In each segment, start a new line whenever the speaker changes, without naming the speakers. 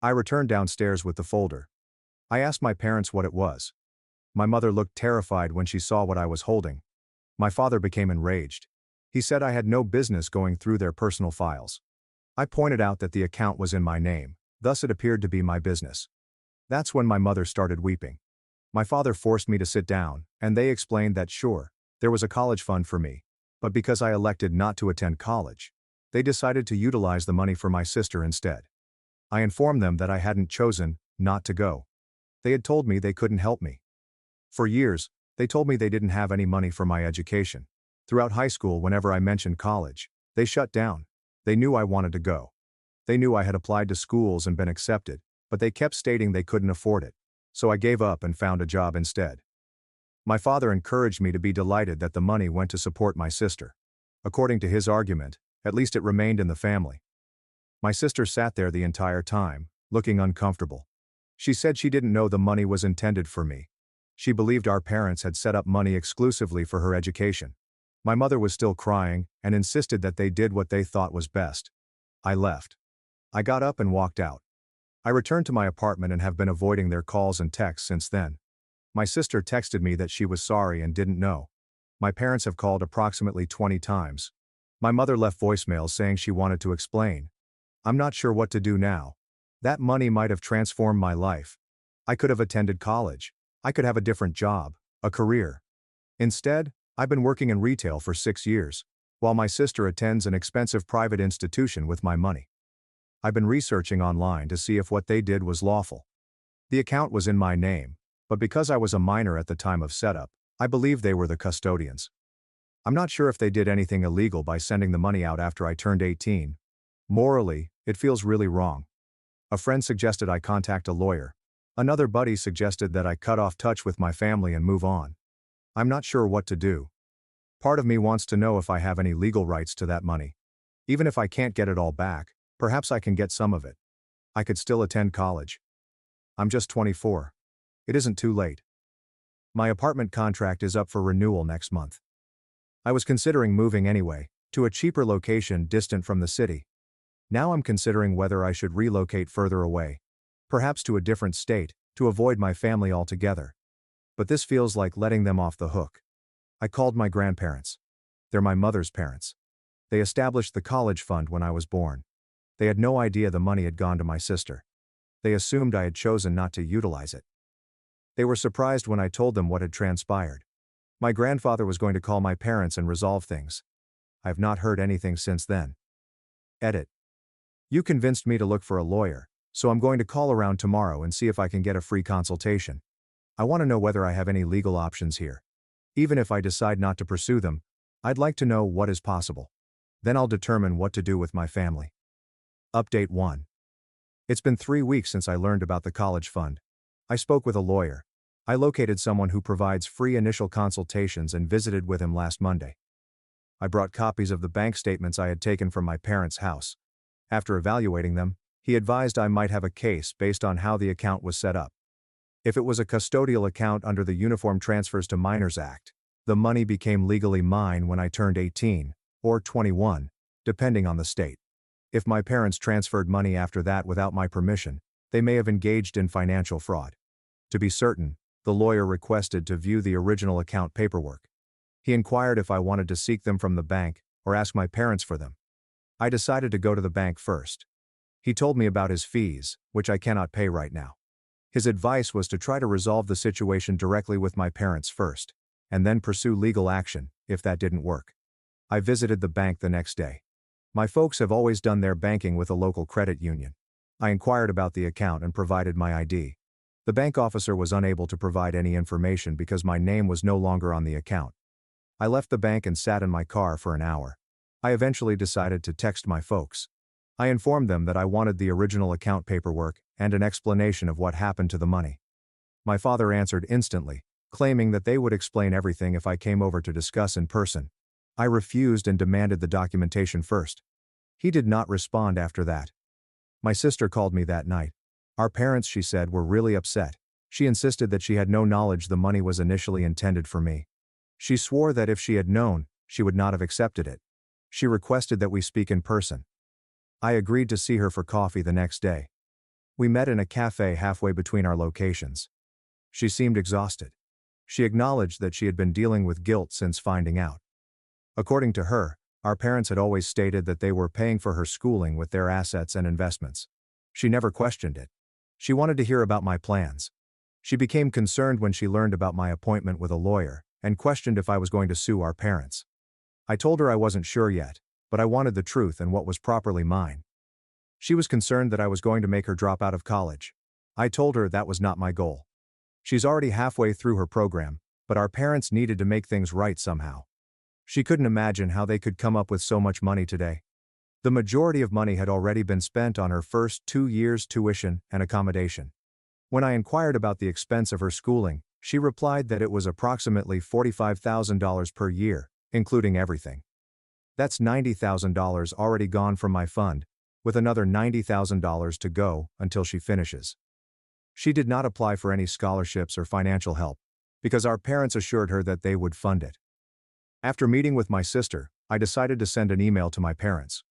I returned downstairs with the folder. I asked my parents what it was. My mother looked terrified when she saw what I was holding. My father became enraged. He said I had no business going through their personal files. I pointed out that the account was in my name, thus it appeared to be my business. That's when my mother started weeping. My father forced me to sit down, and they explained that sure, there was a college fund for me, but because I elected not to attend college, they decided to utilize the money for my sister instead. I informed them that I hadn't chosen not to go. They had told me they couldn't help me. For years, they told me they didn't have any money for my education. Throughout high school, whenever I mentioned college, they shut down. They knew I wanted to go. They knew I had applied to schools and been accepted, but they kept stating they couldn't afford it. So I gave up and found a job instead. My father encouraged me to be delighted that the money went to support my sister. According to his argument, at least it remained in the family. My sister sat there the entire time, looking uncomfortable. She said she didn't know the money was intended for me. She believed our parents had set up money exclusively for her education. My mother was still crying and insisted that they did what they thought was best. I left. I got up and walked out. I returned to my apartment and have been avoiding their calls and texts since then. My sister texted me that she was sorry and didn't know. My parents have called approximately 20 times. My mother left voicemails saying she wanted to explain. I'm not sure what to do now. That money might have transformed my life. I could have attended college. I could have a different job, a career. Instead, I've been working in retail for 6 years, while my sister attends an expensive private institution with my money. I've been researching online to see if what they did was lawful. The account was in my name, but because I was a minor at the time of setup, I believe they were the custodians. I'm not sure if they did anything illegal by sending the money out after I turned 18. Morally, it feels really wrong. A friend suggested I contact a lawyer. Another buddy suggested that I cut off touch with my family and move on. I'm not sure what to do. Part of me wants to know if I have any legal rights to that money. Even if I can't get it all back, perhaps I can get some of it. I could still attend college. I'm just 24. It isn't too late. My apartment contract is up for renewal next month. I was considering moving anyway, to a cheaper location distant from the city. Now I'm considering whether I should relocate further away, perhaps to a different state, to avoid my family altogether. But this feels like letting them off the hook. I called my grandparents. They're my mother's parents. They established the college fund when I was born. They had no idea the money had gone to my sister. They assumed I had chosen not to utilize it. They were surprised when I told them what had transpired. My grandfather was going to call my parents and resolve things. I have not heard anything since then. Edit. You convinced me to look for a lawyer, so I'm going to call around tomorrow and see if I can get a free consultation. I want to know whether I have any legal options here. Even if I decide not to pursue them, I'd like to know what is possible. Then I'll determine what to do with my family. Update 1. It's been 3 weeks since I learned about the college fund. I spoke with a lawyer. I located someone who provides free initial consultations and visited with him last Monday. I brought copies of the bank statements I had taken from my parents' house. After evaluating them, he advised I might have a case based on how the account was set up. If it was a custodial account under the Uniform Transfers to Minors Act, the money became legally mine when I turned 18, or 21, depending on the state. If my parents transferred money after that without my permission, they may have engaged in financial fraud. To be certain, the lawyer requested to view the original account paperwork. He inquired if I wanted to seek them from the bank or ask my parents for them. I decided to go to the bank first. He told me about his fees, which I cannot pay right now. His advice was to try to resolve the situation directly with my parents first, and then pursue legal action, if that didn't work. I visited the bank the next day. My folks have always done their banking with a local credit union. I inquired about the account and provided my ID. The bank officer was unable to provide any information because my name was no longer on the account. I left the bank and sat in my car for an hour. I eventually decided to text my folks. I informed them that I wanted the original account paperwork and an explanation of what happened to the money. My father answered instantly, claiming that they would explain everything if I came over to discuss in person. I refused and demanded the documentation first. He did not respond after that. My sister called me that night. Our parents, she said, were really upset. She insisted that she had no knowledge the money was initially intended for me. She swore that if she had known, she would not have accepted it. She requested that we speak in person. I agreed to see her for coffee the next day. We met in a cafe halfway between our locations. She seemed exhausted. She acknowledged that she had been dealing with guilt since finding out. According to her, our parents had always stated that they were paying for her schooling with their assets and investments. She never questioned it. She wanted to hear about my plans. She became concerned when she learned about my appointment with a lawyer, and questioned if I was going to sue our parents. I told her I wasn't sure yet, but I wanted the truth and what was properly mine. She was concerned that I was going to make her drop out of college. I told her that was not my goal. She's already halfway through her program, but our parents needed to make things right somehow. She couldn't imagine how they could come up with so much money today. The majority of money had already been spent on her first 2 years' tuition and accommodation. When I inquired about the expense of her schooling, she replied that it was approximately $45,000 per year, including everything. That's $90,000 already gone from my fund, with another $90,000 to go until she finishes. She did not apply for any scholarships or financial help, because our parents assured her that they would fund it. After meeting with my sister, I decided to send an email to my parents.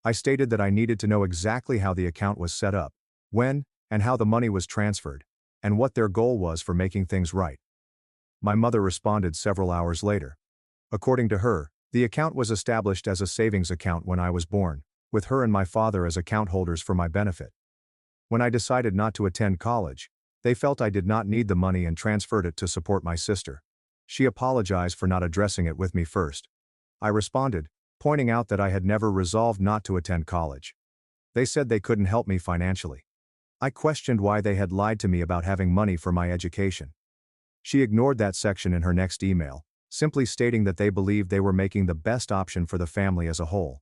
I stated that I needed to know exactly how the account was set up, when, and how the money was transferred, and what their goal was for making things right. My mother responded several hours later. According to her, the account was established as a savings account when I was born, with her and my father as account holders for my benefit. When I decided not to attend college, they felt I did not need the money and transferred it to support my sister. She apologized for not addressing it with me first. I responded, pointing out that I had never resolved not to attend college. They said they couldn't help me financially. I questioned why they had lied to me about having money for my education. She ignored that section in her next email, simply stating that they believed they were making the best option for the family as a whole.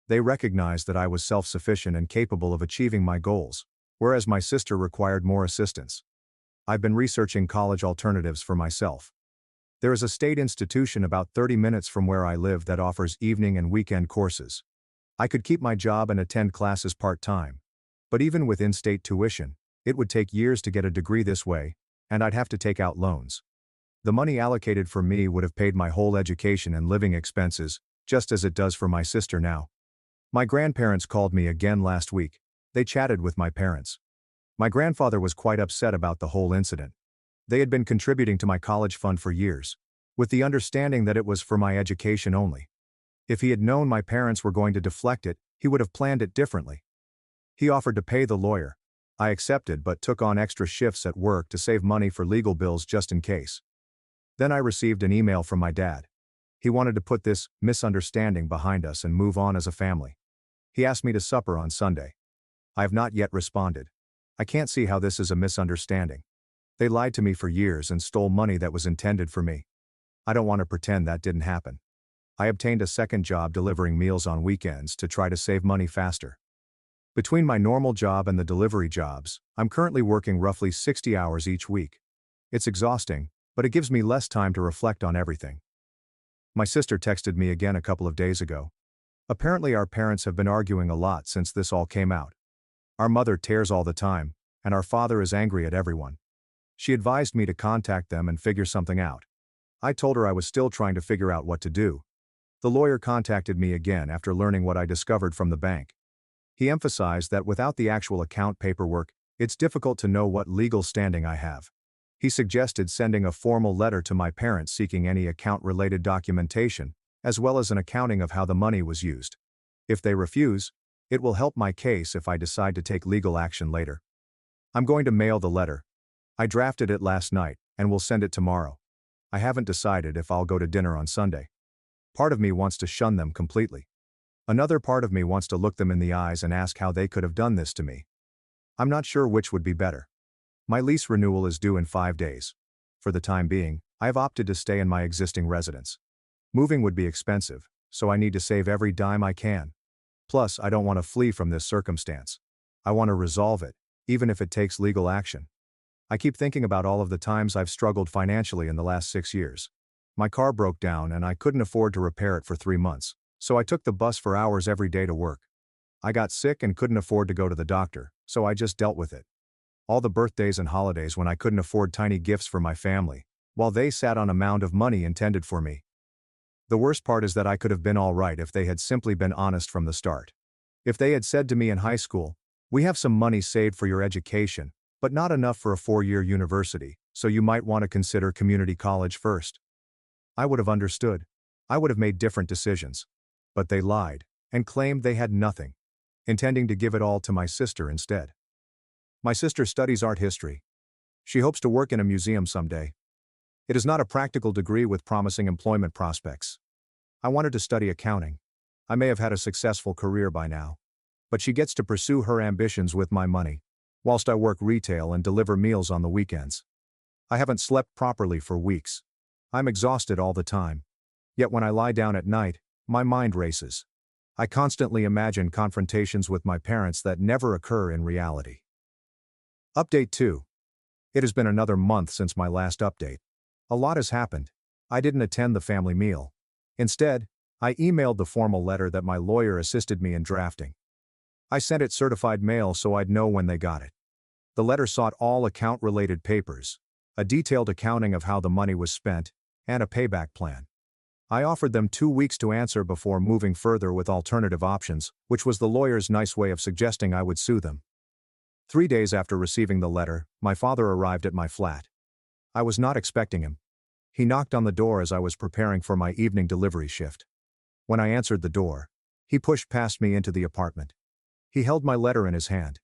They recognized that I was self-sufficient and capable of achieving my goals, whereas my sister required more assistance. I've been researching college alternatives for myself. There is a state institution about 30 minutes from where I live that offers evening and weekend courses. I could keep my job and attend classes part-time. But even with in-state tuition, it would take years to get a degree this way, and I'd have to take out loans. The money allocated for me would have paid my whole education and living expenses, just as it does for my sister now. My grandparents called me again last week. They chatted with my parents. My grandfather was quite upset about the whole incident. They had been contributing to my college fund for years, with the understanding that it was for my education only. If he had known my parents were going to deflect it, he would have planned it differently. He offered to pay the lawyer. I accepted but took on extra shifts at work to save money for legal bills just in case. Then I received an email from my dad. He wanted to put this misunderstanding behind us and move on as a family. He asked me to supper on Sunday. I have not yet responded. I can't see how this is a misunderstanding. They lied to me for years and stole money that was intended for me. I don't want to pretend that didn't happen. I obtained a second job delivering meals on weekends to try to save money faster. Between my normal job and the delivery jobs, I'm currently working roughly 60 hours each week. It's exhausting, but it gives me less time to reflect on everything. My sister texted me again a couple of days ago. Apparently our parents have been arguing a lot since this all came out. Our mother tears all the time, and our father is angry at everyone. She advised me to contact them and figure something out. I told her I was still trying to figure out what to do. The lawyer contacted me again after learning what I discovered from the bank. He emphasized that without the actual account paperwork, it's difficult to know what legal standing I have. He suggested sending a formal letter to my parents seeking any account-related documentation, as well as an accounting of how the money was used. If they refuse, it will help my case if I decide to take legal action later. I'm going to mail the letter. I drafted it last night, and will send it tomorrow. I haven't decided if I'll go to dinner on Sunday. Part of me wants to shun them completely. Another part of me wants to look them in the eyes and ask how they could have done this to me. I'm not sure which would be better. My lease renewal is due in 5 days. For the time being, I have opted to stay in my existing residence. Moving would be expensive, so I need to save every dime I can. Plus, I don't want to flee from this circumstance. I want to resolve it, even if it takes legal action. I keep thinking about all of the times I've struggled financially in the last 6 years. My car broke down and I couldn't afford to repair it for 3 months, so I took the bus for hours every day to work. I got sick and couldn't afford to go to the doctor, so I just dealt with it. All the birthdays and holidays when I couldn't afford tiny gifts for my family, while they sat on a mound of money intended for me. The worst part is that I could have been all right if they had simply been honest from the start. If they had said to me in high school, We have some money saved for your education, but not enough for a 4-year university, so you might want to consider community college first. I would have understood. I would have made different decisions. But they lied, and claimed they had nothing, intending to give it all to my sister instead. My sister studies art history. She hopes to work in a museum someday. It is not a practical degree with promising employment prospects. I wanted to study accounting. I may have had a successful career by now. But she gets to pursue her ambitions with my money, whilst I work retail and deliver meals on the weekends. I haven't slept properly for weeks. I'm exhausted all the time. Yet when I lie down at night, my mind races. I constantly imagine confrontations with my parents that never occur in reality. Update 2. It has been another month since my last update. A lot has happened. I didn't attend the family meal. Instead, I emailed the formal letter that my lawyer assisted me in drafting. I sent it certified mail so I'd know when they got it. The letter sought all account-related papers, a detailed accounting of how the money was spent, and a payback plan. I offered them 2 weeks to answer before moving further with alternative options, which was the lawyer's nice way of suggesting I would sue them. 3 days after receiving the letter, my father arrived at my flat. I was not expecting him. He knocked on the door as I was preparing for my evening delivery shift. When I answered the door, he pushed past me into the apartment. He held my letter in his hand.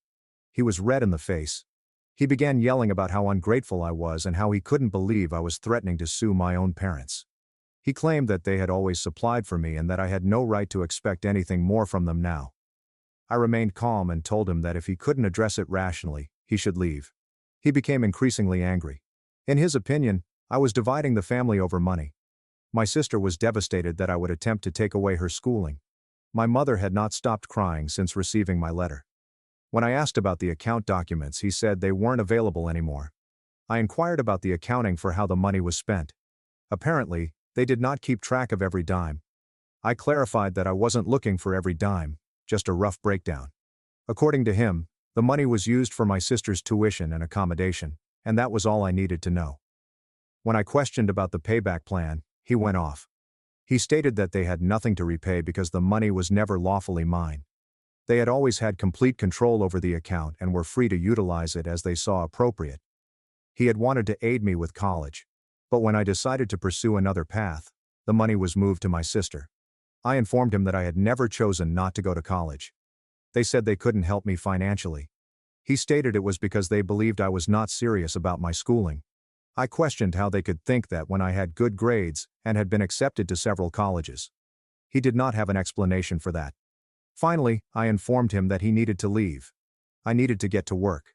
He was red in the face. He began yelling about how ungrateful I was and how he couldn't believe I was threatening to sue my own parents. He claimed that they had always supplied for me and that I had no right to expect anything more from them now. I remained calm and told him that if he couldn't address it rationally, he should leave. He became increasingly angry. In his opinion, I was dividing the family over money. My sister was devastated that I would attempt to take away her schooling. My mother had not stopped crying since receiving my letter. When I asked about the account documents, he said they weren't available anymore. I inquired about the accounting for how the money was spent. Apparently, they did not keep track of every dime. I clarified that I wasn't looking for every dime, just a rough breakdown. According to him, the money was used for my sister's tuition and accommodation, and that was all I needed to know. When I questioned about the payback plan, he went off. He stated that they had nothing to repay because the money was never lawfully mine. They had always had complete control over the account and were free to utilize it as they saw appropriate. He had wanted to aid me with college. But when I decided to pursue another path, the money was moved to my sister. I informed him that I had never chosen not to go to college. They said they couldn't help me financially. He stated it was because they believed I was not serious about my schooling. I questioned how they could think that when I had good grades and had been accepted to several colleges. He did not have an explanation for that. Finally, I informed him that he needed to leave. I needed to get to work.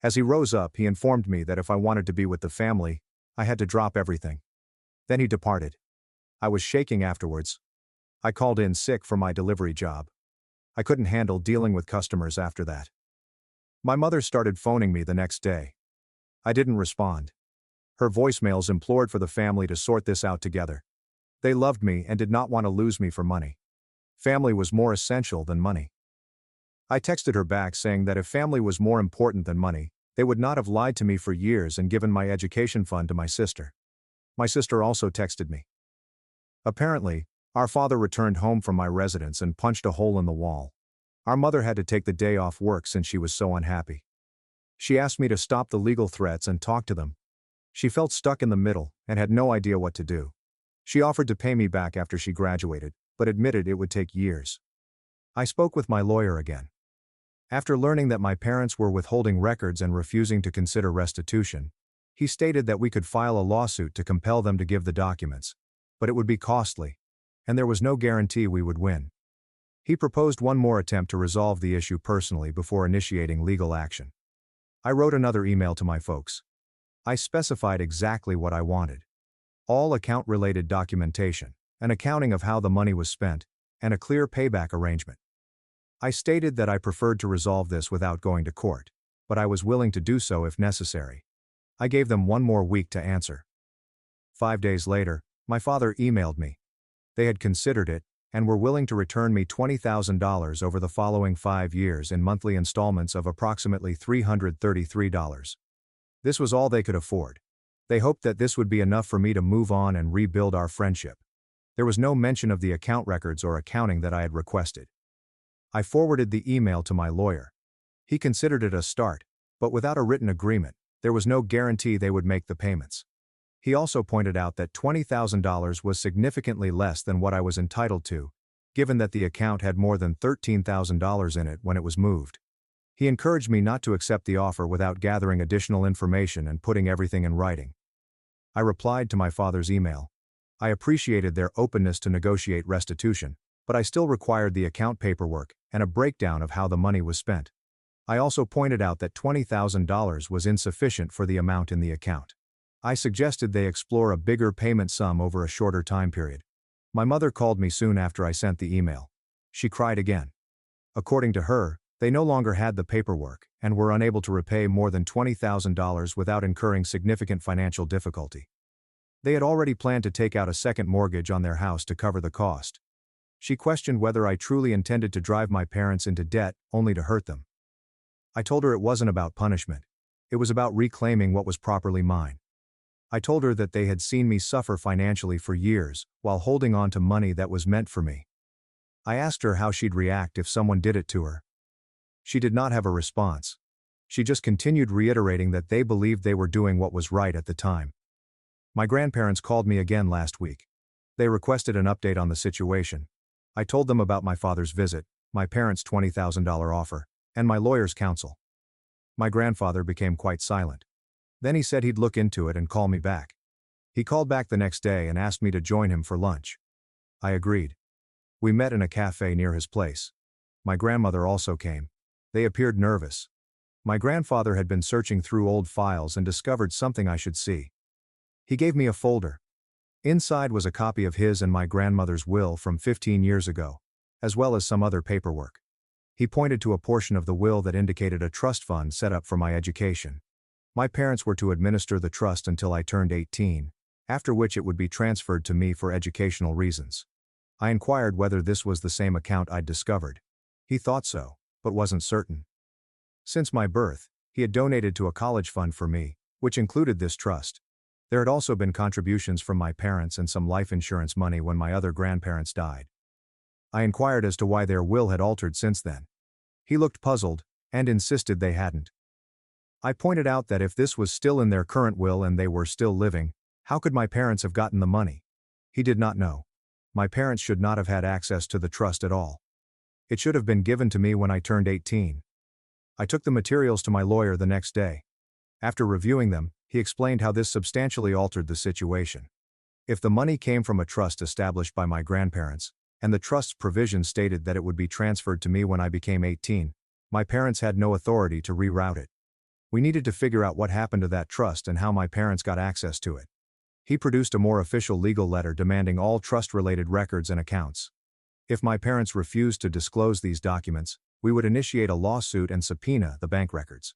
As he rose up, he informed me that if I wanted to be with the family, I had to drop everything. Then he departed. I was shaking afterwards. I called in sick for my delivery job. I couldn't handle dealing with customers after that. My mother started phoning me the next day. I didn't respond. Her voicemails implored for the family to sort this out together. They loved me and did not want to lose me for money. Family was more essential than money. I texted her back saying that if family was more important than money, they would not have lied to me for years and given my education fund to my sister. My sister also texted me. Apparently, our father returned home from my residence and punched a hole in the wall. Our mother had to take the day off work since she was so unhappy. She asked me to stop the legal threats and talk to them. She felt stuck in the middle and had no idea what to do. She offered to pay me back after she graduated, but admitted it would take years. I spoke with my lawyer again. After learning that my parents were withholding records and refusing to consider restitution, he stated that we could file a lawsuit to compel them to give the documents, but it would be costly, and there was no guarantee we would win. He proposed one more attempt to resolve the issue personally before initiating legal action. I wrote another email to my folks. I specified exactly what I wanted. All account-related documentation, an accounting of how the money was spent, and a clear payback arrangement. I stated that I preferred to resolve this without going to court, but I was willing to do so if necessary. I gave them 1 more week to answer. 5 days later, my father emailed me. They had considered it, and were willing to return me $20,000 over the following 5 years in monthly installments of approximately $333. This was all they could afford. They hoped that this would be enough for me to move on and rebuild our friendship. There was no mention of the account records or accounting that I had requested. I forwarded the email to my lawyer. He considered it a start, but without a written agreement, there was no guarantee they would make the payments. He also pointed out that $20,000 was significantly less than what I was entitled to, given that the account had more than $13,000 in it when it was moved. He encouraged me not to accept the offer without gathering additional information and putting everything in writing. I replied to my father's email. I appreciated their openness to negotiate restitution, but I still required the account paperwork and a breakdown of how the money was spent. I also pointed out that $20,000 was insufficient for the amount in the account. I suggested they explore a bigger payment sum over a shorter time period. My mother called me soon after I sent the email. She cried again. According to her, they no longer had the paperwork and were unable to repay more than $20,000 without incurring significant financial difficulty. They had already planned to take out a second mortgage on their house to cover the cost. She questioned whether I truly intended to drive my parents into debt only to hurt them. I told her it wasn't about punishment. It was about reclaiming what was properly mine. I told her that they had seen me suffer financially for years while holding on to money that was meant for me. I asked her how she'd react if someone did it to her. She did not have a response. She just continued reiterating that they believed they were doing what was right at the time. My grandparents called me again last week. They requested an update on the situation. I told them about my father's visit, my parents' $20,000 offer, and my lawyer's counsel. My grandfather became quite silent. Then he said he'd look into it and call me back. He called back the next day and asked me to join him for lunch. I agreed. We met in a cafe near his place. My grandmother also came. They appeared nervous. My grandfather had been searching through old files and discovered something I should see. He gave me a folder. Inside was a copy of his and my grandmother's will from 15 years ago, as well as some other paperwork. He pointed to a portion of the will that indicated a trust fund set up for my education. My parents were to administer the trust until I turned 18, after which it would be transferred to me for educational reasons. I inquired whether this was the same account I'd discovered. He thought so, but wasn't certain. Since my birth, he had donated to a college fund for me, which included this trust. There had also been contributions from my parents and some life insurance money when my other grandparents died. I inquired as to why their will had altered since then. He looked puzzled, and insisted they hadn't. I pointed out that if this was still in their current will and they were still living, how could my parents have gotten the money? He did not know. My parents should not have had access to the trust at all. It should have been given to me when I turned 18. I took the materials to my lawyer the next day. After reviewing them, he explained how this substantially altered the situation. If the money came from a trust established by my grandparents, and the trust's provision stated that it would be transferred to me when I became 18, my parents had no authority to reroute it. We needed to figure out what happened to that trust and how my parents got access to it. He produced a more official legal letter demanding all trust-related records and accounts. If my parents refused to disclose these documents, we would initiate a lawsuit and subpoena the bank records.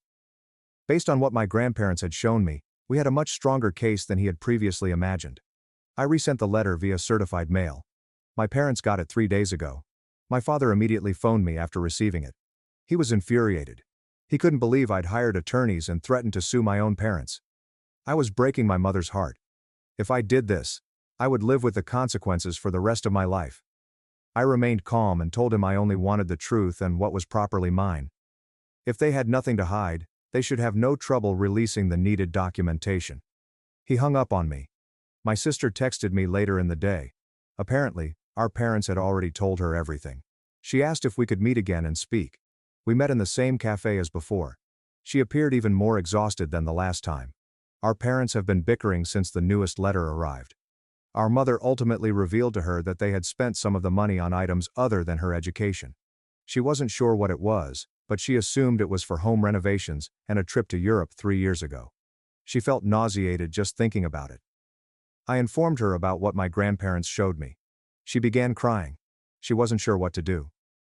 Based on what my grandparents had shown me, we had a much stronger case than he had previously imagined. I resent the letter via certified mail. My parents got it 3 days ago. My father immediately phoned me after receiving it. He was infuriated. He couldn't believe I'd hired attorneys and threatened to sue my own parents. I was breaking my mother's heart. If I did this, I would live with the consequences for the rest of my life. I remained calm and told him I only wanted the truth and what was properly mine. If they had nothing to hide, they should have no trouble releasing the needed documentation. He hung up on me. My sister texted me later in the day. Apparently, our parents had already told her everything. She asked if we could meet again and speak. We met in the same cafe as before. She appeared even more exhausted than the last time. Our parents have been bickering since the newest letter arrived. Our mother ultimately revealed to her that they had spent some of the money on items other than her education. She wasn't sure what it was, but she assumed it was for home renovations and a trip to Europe 3 years ago. She felt nauseated just thinking about it. I informed her about what my grandparents showed me. She began crying. She wasn't sure what to do.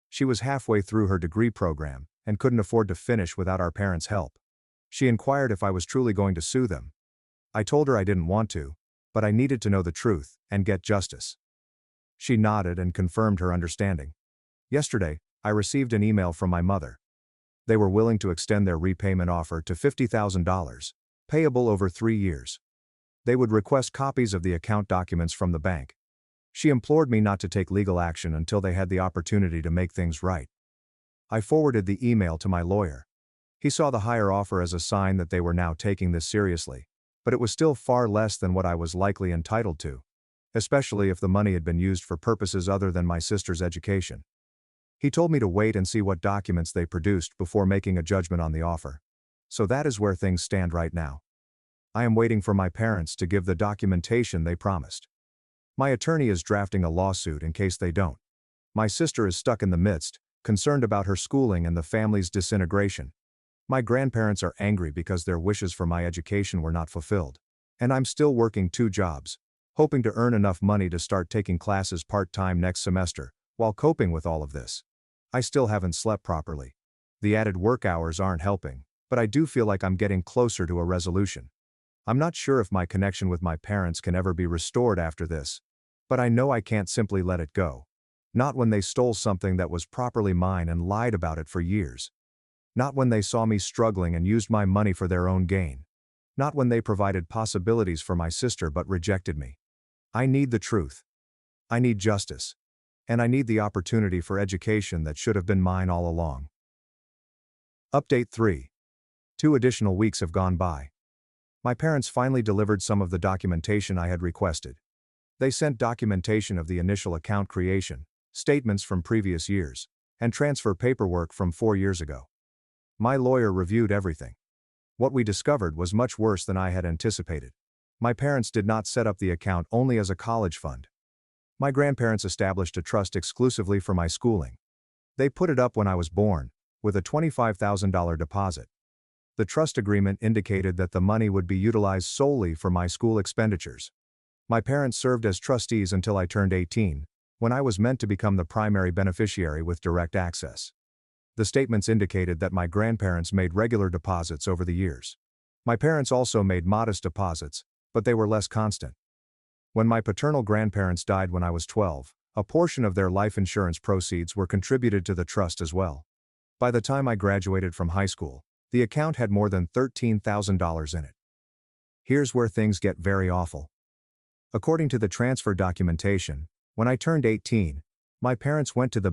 She was halfway through her degree program and couldn't afford to finish without our parents' help. She inquired if I was truly going to sue them. I told her I didn't want to, but I needed to know the truth and get justice. She nodded and confirmed her understanding. Yesterday, I received an email from my mother. They were willing to extend their repayment offer to $50,000, payable over 3 years. They would request copies of the account documents from the bank. She implored me not to take legal action until they had the opportunity to make things right. I forwarded the email to my lawyer. He saw the higher offer as a sign that they were now taking this seriously, but it was still far less than what I was likely entitled to, especially if the money had been used for purposes other than my sister's education. He told me to wait and see what documents they produced before making a judgment on the offer. So that is where things stand right now. I am waiting for my parents to give the documentation they promised. My attorney is drafting a lawsuit in case they don't. My sister is stuck in the midst, concerned about her schooling and the family's disintegration. My grandparents are angry because their wishes for my education were not fulfilled. And I'm still working 2 jobs, hoping to earn enough money to start taking classes part-time next semester, while coping with all of this. I still haven't slept properly. The added work hours aren't helping, but I do feel like I'm getting closer to a resolution. I'm not sure if my connection with my parents can ever be restored after this, but I know I can't simply let it go. Not when they stole something that was properly mine and lied about it for years. Not when they saw me struggling and used my money for their own gain. Not when they provided possibilities for my sister but rejected me. I need the truth. I need justice. And I need the opportunity for education that should have been mine all along. Update 3. 2 additional weeks have gone by. My parents finally delivered some of the documentation I had requested. They sent documentation of the initial account creation, statements from previous years, and transfer paperwork from 4 years ago. My lawyer reviewed everything. What we discovered was much worse than I had anticipated. My parents did not set up the account only as a college fund. My grandparents established a trust exclusively for my schooling. They put it up when I was born, with a $25,000 deposit. The trust agreement indicated that the money would be utilized solely for my school expenditures. My parents served as trustees until I turned 18, when I was meant to become the primary beneficiary with direct access. The statements indicated that my grandparents made regular deposits over the years. My parents also made modest deposits, but they were less constant. When my paternal grandparents died when I was 12, a portion of their life insurance proceeds were contributed to the trust as well. By the time I graduated from high school, the account had more than $13,000 in it. Here's where things get very awful. According to the transfer documentation, when I turned 18, my parents went to the